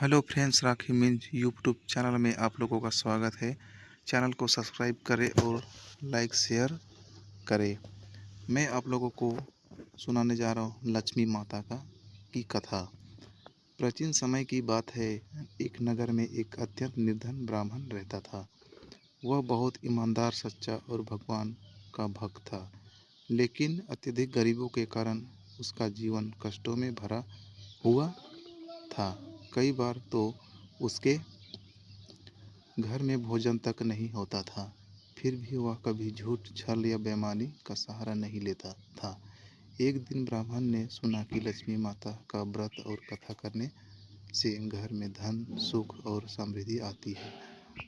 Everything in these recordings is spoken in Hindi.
हेलो फ्रेंड्स, राखी मीन्स यूट्यूब चैनल में आप लोगों का स्वागत है। चैनल को सब्सक्राइब करें और लाइक शेयर करें। मैं आप लोगों को सुनाने जा रहा हूँ लक्ष्मी माता की कथा। प्राचीन समय की बात है। एक नगर में एक अत्यंत निर्धन ब्राह्मण रहता था। वह बहुत ईमानदार, सच्चा और भगवान का भक्त था, लेकिन अत्यधिक गरीबों के कारण उसका जीवन कष्टों में भरा हुआ था। कई बार तो उसके घर में भोजन तक नहीं होता था। फिर भी वह कभी झूठ, छल या बेईमानी का सहारा नहीं लेता था। एक दिन ब्राह्मण ने सुना कि लक्ष्मी माता का व्रत और कथा करने से घर में धन, सुख और समृद्धि आती है।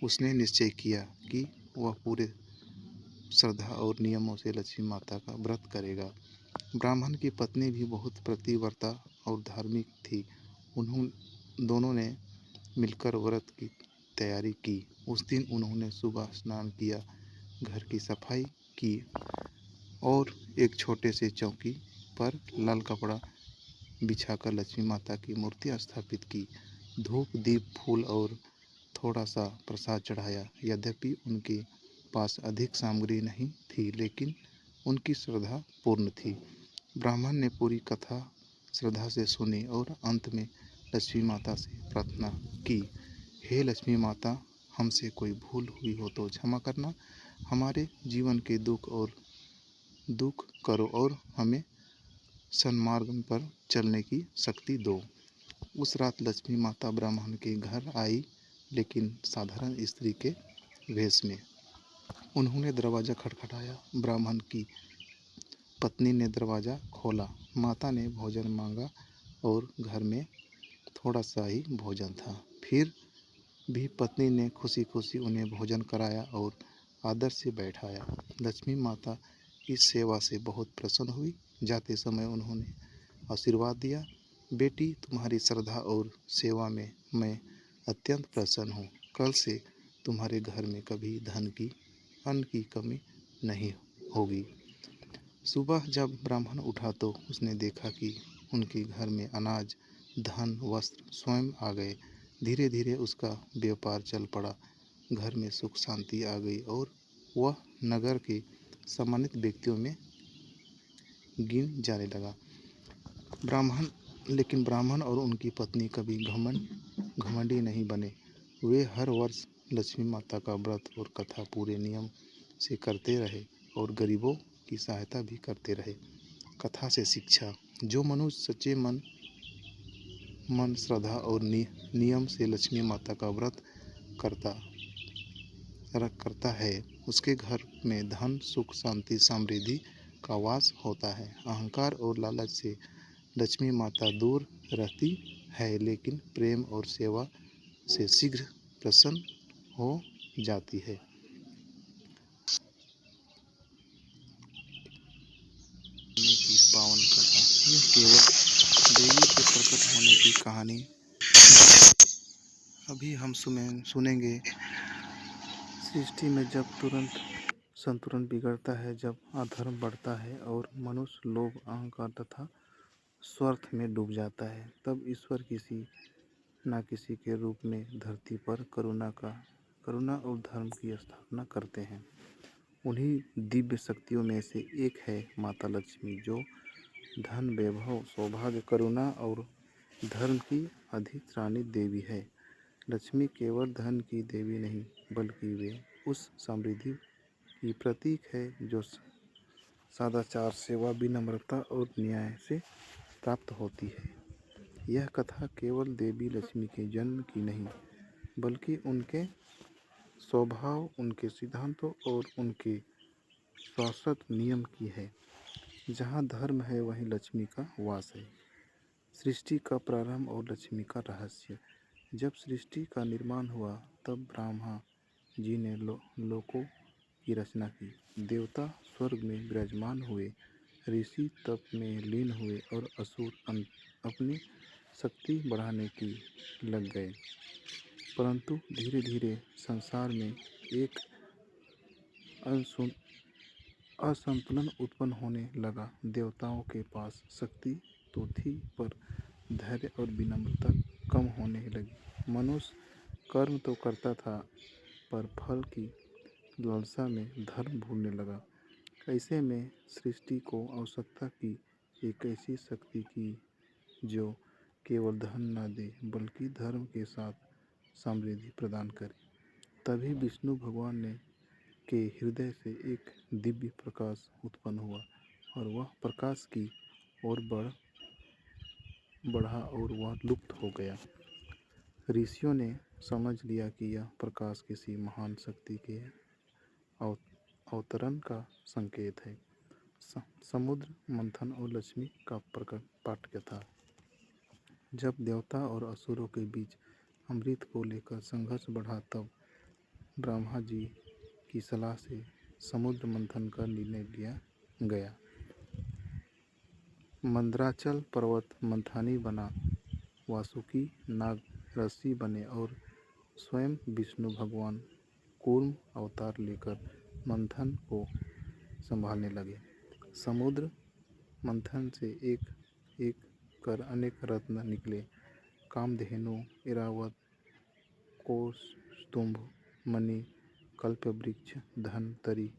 उसने निश्चय किया कि वह पूरे श्रद्धा और नियमों से लक्ष्मी माता का व्रत करेगा। ब्राह्मण की पत्नी भी बहुत पतिव्रता और धार्मिक थी। उन्हों दोनों ने मिलकर व्रत की तैयारी की। उस दिन उन्होंने सुबह स्नान किया, घर की सफाई की और एक छोटे से चौकी पर लाल कपड़ा बिछाकर लक्ष्मी माता की मूर्ति स्थापित की। धूप, दीप, फूल और थोड़ा सा प्रसाद चढ़ाया। यद्यपि उनके पास अधिक सामग्री नहीं थी, लेकिन उनकी श्रद्धा पूर्ण थी। ब्राह्मण ने पूरी कथा श्रद्धा से सुनी और अंत में लक्ष्मी माता से प्रार्थना की, हे लक्ष्मी माता, हमसे कोई भूल हुई हो तो क्षमा करना। हमारे जीवन के दुख करो और हमें सन्मार्ग पर चलने की शक्ति दो। उस रात लक्ष्मी माता ब्राह्मण के घर आई, लेकिन साधारण स्त्री के वेश में। उन्होंने दरवाज़ा खटखटाया। ब्राह्मण की पत्नी ने दरवाज़ा खोला। माता ने भोजन मांगा और घर में थोड़ा सा ही भोजन था। फिर भी पत्नी ने खुशी खुशी उन्हें भोजन कराया और आदर से बैठाया। लक्ष्मी माता इस सेवा से बहुत प्रसन्न हुई। जाते समय उन्होंने आशीर्वाद दिया, बेटी, तुम्हारी श्रद्धा और सेवा में मैं अत्यंत प्रसन्न हूँ। कल से तुम्हारे घर में कभी धन की, अन्न की कमी नहीं होगी। सुबह जब ब्राह्मण उठा तो उसने देखा कि उनके घर में अनाज, धन, वस्त्र स्वयं आ गए। धीरे धीरे उसका व्यापार चल पड़ा। घर में सुख शांति आ गई और वह नगर के सम्मानित व्यक्तियों में गिन जाने लगा। लेकिन ब्राह्मण और उनकी पत्नी कभी घमंडी नहीं बने। वे हर वर्ष लक्ष्मी माता का व्रत और कथा पूरे नियम से करते रहे और गरीबों की सहायता भी करते रहे। कथा से शिक्षा। जो मनुष्य सच्चे मन, श्रद्धा और नियम से लक्ष्मी माता का व्रत करता है, उसके घर में धन, सुख, शांति, समृद्धि का वास होता है। अहंकार और लालच से लक्ष्मी माता दूर रहती है, लेकिन प्रेम और सेवा से शीघ्र प्रसन्न हो जाती है। की पावन कथा। यह केवल देवी के प्रकट होने की कहानी। अभी हम सुनेंगे सृष्टि में जब तुरंत संतुलन बिगड़ता है, जब अधर्म बढ़ता है और मनुष्य लोभ, अहंकार तथा स्वार्थ में डूब जाता है, तब ईश्वर किसी न किसी के रूप में धरती पर करुणा और धर्म की स्थापना करते हैं। उन्हीं दिव्य शक्तियों में से एक है माता लक्ष्मी, जो धन, वैभव, सौभाग्य, करुणा और धर्म की अधिष्ठात्री देवी है। लक्ष्मी केवल धन की देवी नहीं, बल्कि वे उस समृद्धि की प्रतीक है जो सदाचार, सेवा, विनम्रता और न्याय से प्राप्त होती है। यह कथा केवल देवी लक्ष्मी के जन्म की नहीं, बल्कि उनके स्वभाव, उनके सिद्धांतों और उनके शाश्वत नियम की है। जहाँ धर्म है, वहीं लक्ष्मी का वास है। सृष्टि का प्रारंभ और लक्ष्मी का रहस्य। जब सृष्टि का निर्माण हुआ, तब ब्रह्मा जी ने लोकों की रचना की। देवता स्वर्ग में विराजमान हुए, ऋषि तप में लीन हुए और असुर अपनी शक्ति बढ़ाने की लग गए। परंतु धीरे धीरे संसार में एक असंतुलन उत्पन्न होने लगा। देवताओं के पास शक्ति तो थी, पर धैर्य और विनम्रता कम होने लगी। मनुष्य कर्म तो करता था, पर फल की लालसा में धर्म भूलने लगा। ऐसे में सृष्टि को आवश्यकता की एक ऐसी शक्ति की जो केवल धन न दे, बल्कि धर्म के साथ समृद्धि प्रदान करे। तभी विष्णु भगवान के हृदय से एक दिव्य प्रकाश उत्पन्न हुआ, और वह प्रकाश की ओर बढ़ा और वह लुप्त हो गया। ऋषियों ने समझ लिया कि यह प्रकाश किसी महान शक्ति के अवतरण का संकेत है। समुद्र मंथन और लक्ष्मी का पाठ कथा। जब देवता और असुरों के बीच अमृत को लेकर संघर्ष बढ़ा, तब ब्रह्मा जी की सलाह से समुद्र मंथन का निर्णय लिया गया। मंदराचल पर्वत मंथानी बना, वासुकी नाग ऋषि बने और स्वयं विष्णु भगवान कूर्म अवतार लेकर मंथन को संभालने लगे। समुद्र मंथन से एक एक कर अनेक रत्न निकले, कामधेनु, ऐरावत, कौस्तुभ, मणि, कल्पवृक्ष, धनतरी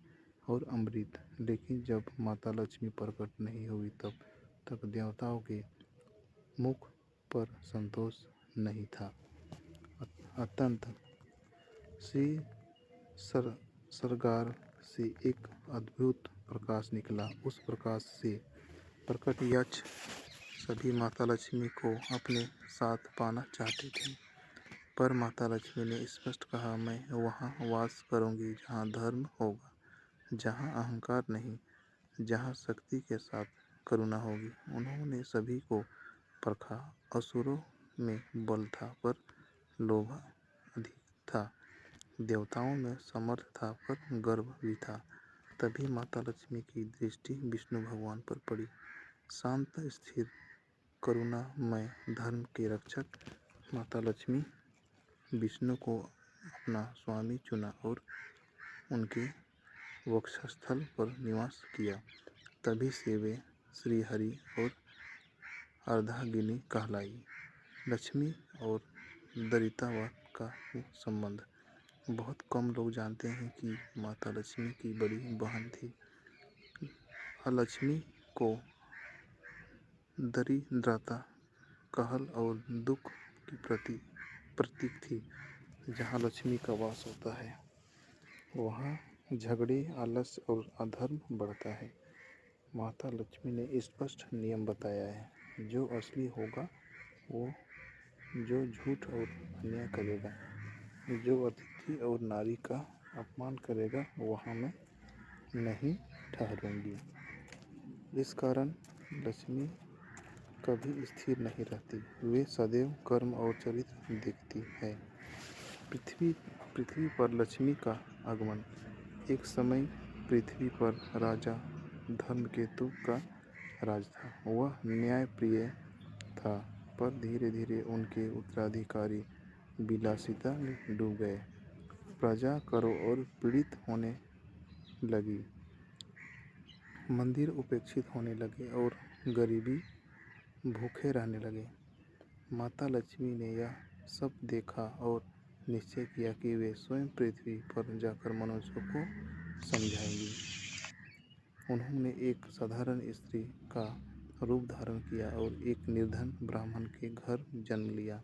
और अमृत। लेकिन जब माता लक्ष्मी प्रकट नहीं हुई, तब तक देवताओं के मुख पर संतोष नहीं था। अत्यंत श्री सरगार से एक अद्भुत प्रकाश निकला। उस प्रकाश से प्रकट यक्ष सभी माता लक्ष्मी को अपने साथ पाना चाहते थे, पर माता लक्ष्मी ने स्पष्ट कहा, मैं वहाँ वास करूँगी जहाँ धर्म होगा, जहाँ अहंकार नहीं, जहाँ शक्ति के साथ करुणा होगी। उन्होंने सभी को परखा। असुरों में बल था, पर लोभ अधिक था। देवताओं में सामर्थ्य था, पर गर्व भी था। तभी माता लक्ष्मी की दृष्टि विष्णु भगवान पर पड़ी। शांत, स्थिर, करुणामय, धर्म के रक्षक माता लक्ष्मी विष्णु को अपना स्वामी चुना और उनके वक्षस्थल पर निवास किया। तभी से वे श्रीहरि और अर्धांगिनी कहलाई। लक्ष्मी और दरिद्रता का संबंध। बहुत कम लोग जानते हैं कि माता लक्ष्मी की बड़ी बहन थी। लक्ष्मी को दरिद्रता, कहल और दुख की प्रतीक थी। जहाँ लक्ष्मी का वास होता है, वहाँ झगड़े, आलस्य और अधर्म बढ़ता है। माता लक्ष्मी ने स्पष्ट नियम बताया है, जो असली होगा वो, जो झूठ और अन्याय करेगा, जो अतिथि और नारी का अपमान करेगा, वहाँ मैं नहीं ठहरूंगी। इस कारण लक्ष्मी कभी स्थिर नहीं रहती। वे सदैव कर्म और चरित्र देखती है। पृथ्वी पर लक्ष्मी का आगमन। एक समय पृथ्वी पर राजा धर्मकेतु का राज था। वह न्यायप्रिय था, पर धीरे धीरे उनके उत्तराधिकारी विलासिता में डूब गए। प्रजा करों और पीड़ित होने लगी। मंदिर उपेक्षित होने लगे और गरीबी भूखे रहने लगे। माता लक्ष्मी ने यह सब देखा और निश्चय किया कि वे स्वयं पृथ्वी पर जाकर मनुष्यों को समझाएंगी। उन्होंने एक साधारण स्त्री का रूप धारण किया और एक निर्धन ब्राह्मण के घर जन्म लिया।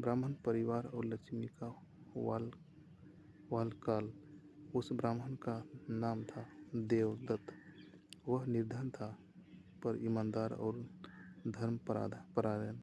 ब्राह्मण परिवार और लक्ष्मी का बालकाल। उस ब्राह्मण का नाम था देवदत्त। वह निर्धन था, पर ईमानदार और धर्मपरायण